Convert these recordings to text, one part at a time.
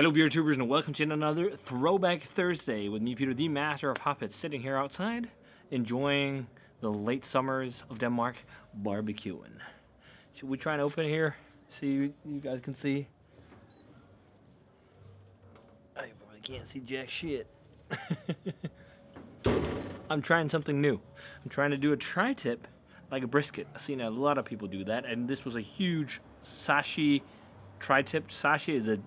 Hello, beer tubers, and welcome to another Throwback Thursday with me, Peter, the master of hoppets, sitting here outside, enjoying the late summers of Denmark, barbecuing. Should we try and open it here? See, you guys can see. I probably can't see jack shit. I'm trying something new. I'm trying to do a tri-tip like a brisket. I've seen a lot of people do that, and this was a huge sashi tri-tip. Sashi is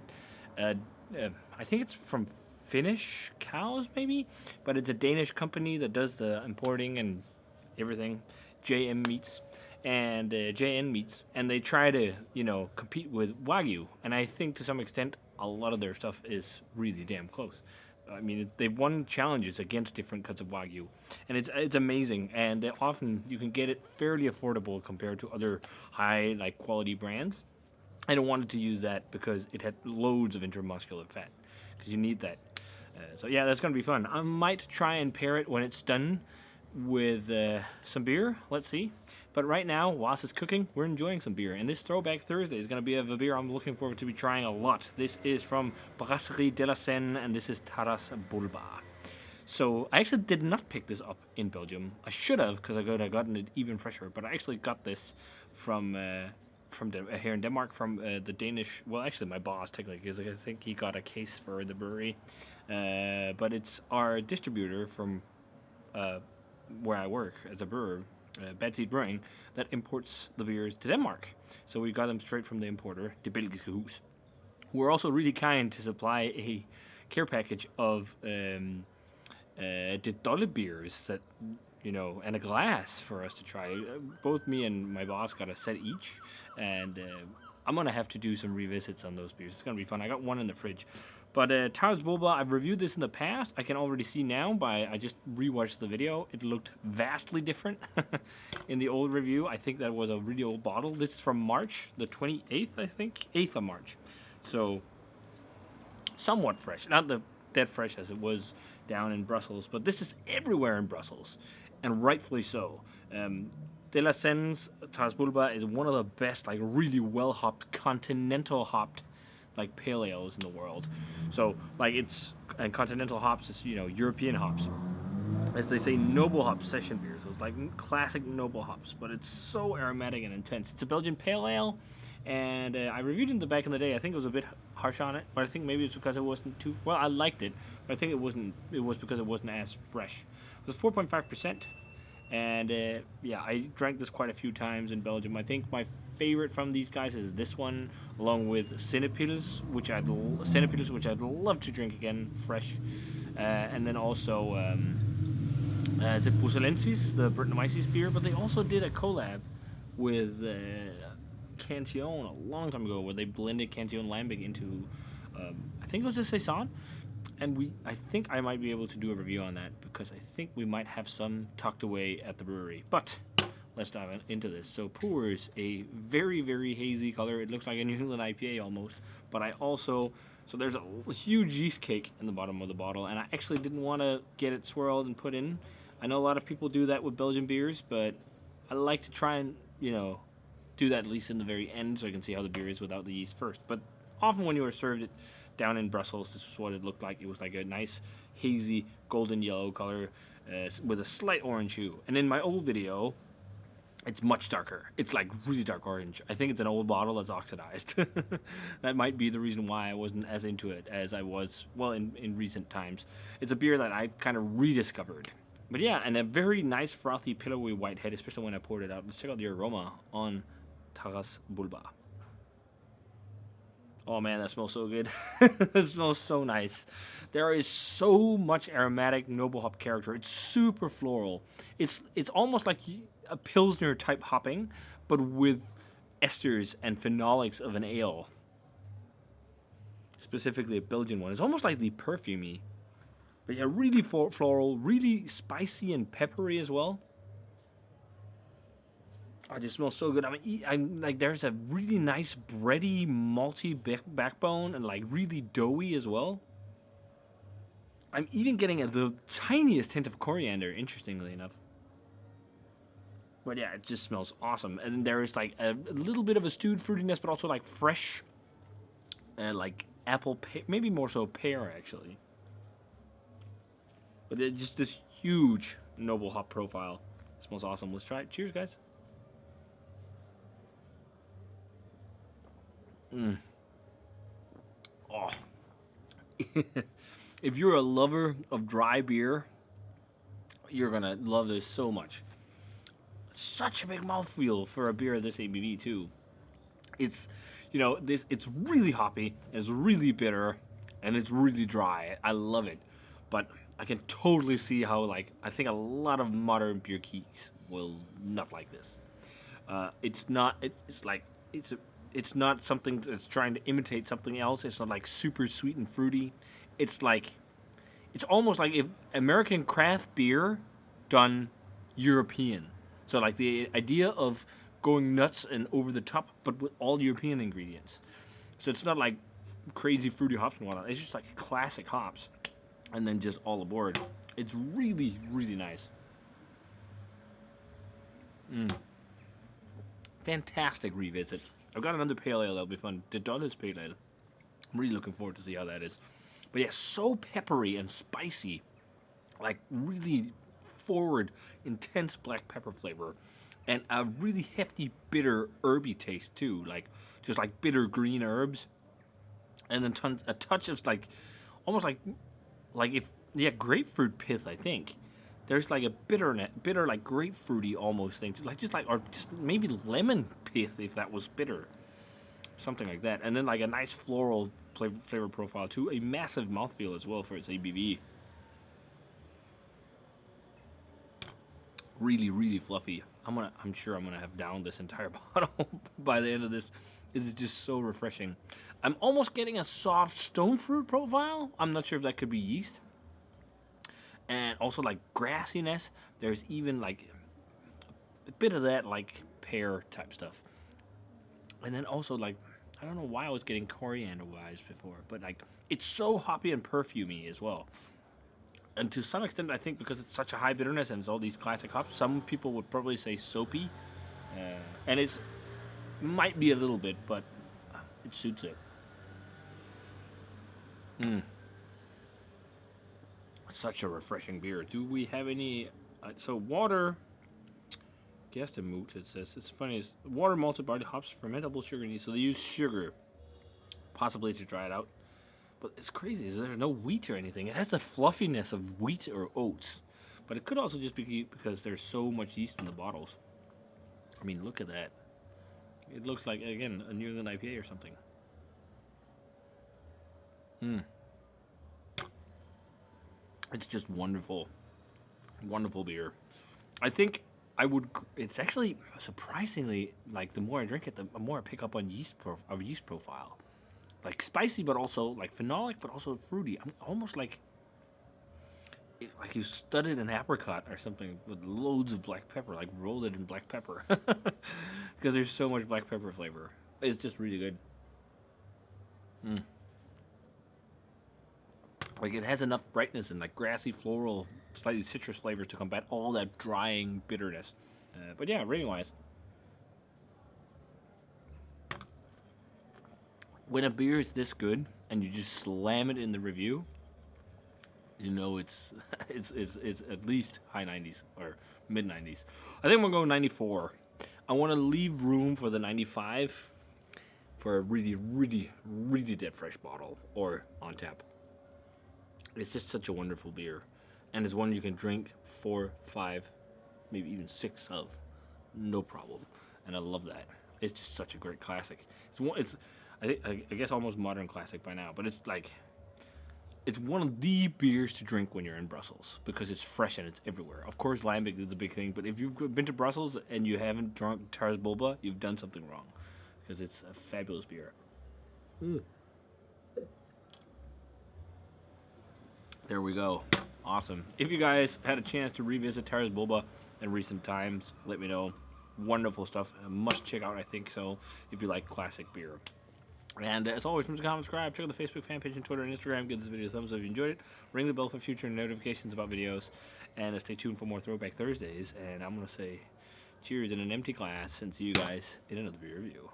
I think it's from Finnish cows, maybe, but it's a Danish company that does the importing and everything, JN Meats, and they try to, compete with Wagyu, and I think to some extent a lot of their stuff is really damn close. I mean, they've won challenges against different cuts of Wagyu, and it's amazing, and often you can get it fairly affordable compared to other high quality brands. I don't wanted to use that because it had loads of intramuscular fat, because you need that. So yeah, that's going to be fun. I might try and pair it when it's done with some beer. Let's see. But right now, whilst it's cooking, we're enjoying some beer. And this Throwback Thursday is going to be a beer I'm looking forward to be trying a lot. This is from Brasserie de la Senne, and this is Boulba. So I actually did not pick this up in Belgium. I should have, because I could have gotten it even fresher. But I actually got this from here in Denmark from the Danish. Well, actually, my boss technically, because I think he got a case for the brewery. But it's our distributor from where I work as a brewer, Bad Seed Brewing, that imports the beers to Denmark. So we got them straight from the importer, De Belgiske Hus, who are also really kind to supply a care package of the Dolle beers that, and a glass for us to try. Both me and my boss got a set each, and I'm going to have to do some revisits on those beers. It's going to be fun. I got one in the fridge. But Boulba, I've reviewed this in the past. I can already see now I just rewatched the video. It looked vastly different in the old review. I think that was a really old bottle. This is from March, the 28th, I think. 8th of March. So, somewhat fresh. Not that fresh as it was down in Brussels, but this is everywhere in Brussels, and rightfully so. De la Senne's Boulba is one of the best, really well-hopped, continental hopped pale ales in the world. So and continental hops is European hops, as they say, noble hop session beers. So it's classic noble hops, but it's so aromatic and intense. It's a Belgian pale ale, and I reviewed it back in the day. I think it was a bit harsh on it, but I think maybe it's because it wasn't too well. I liked it, but I think it was because it wasn't as fresh. It was 4.5%. And I drank this quite a few times in Belgium. I think my favorite from these guys is this one, along with Sint-Pieters, which I'd love to drink again, fresh. And then also, is it Bruxellensis, the Brettanomyces beer? But they also did a collab with Cantillon a long time ago, where they blended Cantillon Lambic into, I think it was a Saison. And I think I might be able to do a review on that, because I think we might have some tucked away at the brewery. But let's dive into this. So pours a very, very hazy color. It looks like a New England IPA almost. But so there's a huge yeast cake in the bottom of the bottle, and I actually didn't want to get it swirled and put in. I know a lot of people do that with Belgian beers, but I like to try and, do that at least in the very end, so I can see how the beer is without the yeast first. But often when you are served it down in Brussels, this was what it looked like. It was like a nice, hazy, golden yellow color with a slight orange hue. And in my old video, it's much darker. It's really dark orange. I think it's an old bottle that's oxidized. That might be the reason why I wasn't as into it as I was, in recent times. It's a beer that I kind of rediscovered. But yeah, and a very nice, frothy, pillowy white head, especially when I poured it out. Let's check out the aroma on Boulba. Oh man, that smells so good. It smells so nice. There is so much aromatic noble hop character. It's super floral. It's almost like a Pilsner type hopping, but with esters and phenolics of an ale. Specifically a Belgian one. It's almost like the perfumey. But yeah, really floral, really spicy and peppery as well. Oh, it just smells so good. I'm there's a really nice bready, malty backbone, and really doughy as well. I'm even getting the tiniest hint of coriander, interestingly enough. But yeah, it just smells awesome. And there is a little bit of a stewed fruitiness, but also fresh, apple, maybe more so pear actually. But just this huge noble hop profile. It smells awesome. Let's try it. Cheers, guys. Mm. Oh. If you're a lover of dry beer, you're gonna love this so much. Such a big mouthfeel for a beer of this ABV too. It's, this. It's really hoppy. It's really bitter, and it's really dry. I love it, but I can totally see how I think a lot of modern beer geeks will not like this. It's not. It's not something that's trying to imitate something else. It's not like super sweet and fruity. It's like it's almost like if American craft beer done European. So like the idea of going nuts and over the top, but with all European ingredients. So it's not like crazy fruity hops and whatnot. It's just like classic hops, and then just all aboard. It's really, really nice. Fantastic revisit. I've got another pale ale that'll be fun. The Dulles Pale Ale. I'm really looking forward to see how that is. But yeah, so peppery and spicy. Like really forward, intense black pepper flavor. And a really hefty, bitter, herby taste too. Just like bitter green herbs. And then a touch of almost grapefruit pith, I think. There's like a bitter like grapefruity almost thing, or just maybe lemon pith if that was bitter, something like that. And then like a nice floral flavor profile too, a massive mouthfeel as well for its ABV. Really, really fluffy. I'm sure I'm gonna have downed this entire bottle by the end of this. This is just so refreshing. I'm almost getting a soft stone fruit profile. I'm not sure if that could be yeast. And also like grassiness. There's even like a bit of that like pear type stuff. And then also like, I don't know why I was getting coriander vibes before, but like it's so hoppy and perfumey as well. And to some extent, I think because it's such a high bitterness and it's all these classic hops, some people would probably say soapy. And it's might be a little bit, but it suits it. Such a refreshing beer. Do we have any? So water. Gestemut, it says. It's funny. It's water, malted barley, hops, fermentable sugar. So they use sugar, possibly to dry it out. But it's crazy. There's no wheat or anything. It has the fluffiness of wheat or oats. But it could also just be because there's so much yeast in the bottles. I mean, look at that. It looks like, again, a New England IPA or something. It's just wonderful. Wonderful beer. I think it's actually surprisingly, like the more I drink it, the more I pick up on yeast profile. Like spicy, but also like phenolic, but also fruity. I'm almost like you studded an apricot or something with loads of black pepper, like rolled it in black pepper. Because there's so much black pepper flavor. It's just really good. Like it has enough brightness and like grassy, floral, slightly citrus flavors to combat all that drying bitterness. But yeah, rating wise, when a beer is this good and you just slam it in the review, you know it's at least high 90s or mid 90s. I think I'm gonna go 94. I want to leave room for the 95 for a really, really, really dead fresh bottle or on tap. It's just such a wonderful beer, and it's one you can drink 4, 5, maybe even 6 of, no problem. And I love that. It's just such a great classic. I guess almost modern classic by now, but it's one of the beers to drink when you're in Brussels because it's fresh and it's everywhere. Of course, lambic is a big thing, but if you've been to Brussels and you haven't drunk Bulba, you've done something wrong because it's a fabulous beer. There we go. Awesome. If you guys had a chance to revisit Bulba in recent times, let me know. Wonderful stuff. A must check out, I think so, if you like classic beer. And as always, remember to comment, subscribe, check out the Facebook fan page and Twitter and Instagram. Give this video a thumbs up if you enjoyed it. Ring the bell for future notifications about videos. And stay tuned for more Throwback Thursdays. And I'm going to say cheers in an empty glass and see you guys in another beer review.